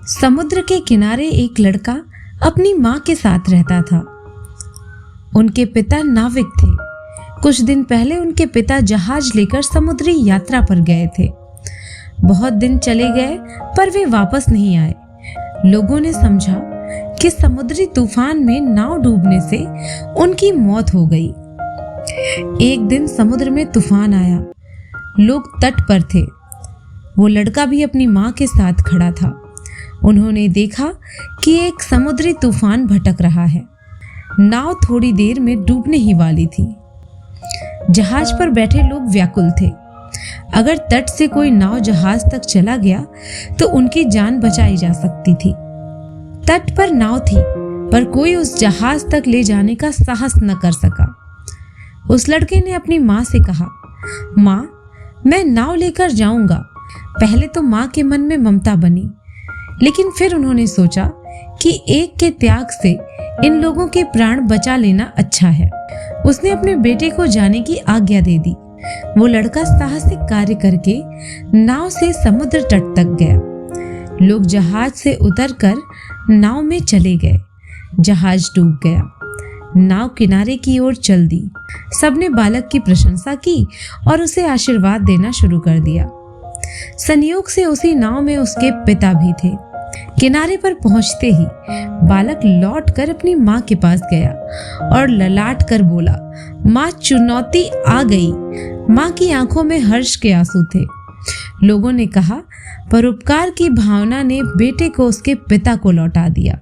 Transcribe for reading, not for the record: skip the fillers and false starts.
समुद्र के किनारे एक लड़का अपनी माँ के साथ रहता था। उनके पिता नाविक थे। कुछ दिन पहले उनके पिता जहाज लेकर समुद्री यात्रा पर गए थे। बहुत दिन चले गए पर वे वापस नहीं आए। लोगों ने समझा कि समुद्री तूफान में नाव डूबने से उनकी मौत हो गई। एक दिन समुद्र में तूफान आया। लोग तट पर थे। वो लड़का भी अपनी माँ के साथ खड़ा था। उन्होंने देखा कि एक समुद्री तूफान भटक रहा है। नाव थोड़ी देर में डूबने ही वाली थी। जहाज पर बैठे लोग व्याकुल थे। अगर तट से कोई नाव जहाज तक चला गया तो उनकी जान बचाई जा सकती थी। तट पर नाव थी पर कोई उस जहाज तक ले जाने का साहस न कर सका। उस लड़के ने अपनी माँ से कहा, माँ, मैं नाव लेकर जाऊंगा। पहले तो माँ के मन में ममता बनी, लेकिन फिर उन्होंने सोचा कि एक के त्याग से इन लोगों के प्राण बचा लेना अच्छा है। उसने अपने बेटे को जाने की आज्ञा दे दी। वो लड़का साहसिक कार्य करके नाव से समुद्र तट तक गया। लोग जहाज से उतरकर नाव में चले गए। जहाज डूब गया। नाव किनारे की ओर चल दी। सबने बालक की प्रशंसा की और उसे आशीर्वाद देना शुरू कर दिया। संयोग से उसी नाव में उसके पिता भी थे। किनारे पर पहुंचते ही बालक लौटकर अपनी माँ के पास गया और ललाट कर बोला, माँ, चुनौती आ गई। माँ की आंखों में हर्ष के आंसू थे। लोगों ने कहा, परोपकार की भावना ने बेटे को उसके पिता को लौटा दिया।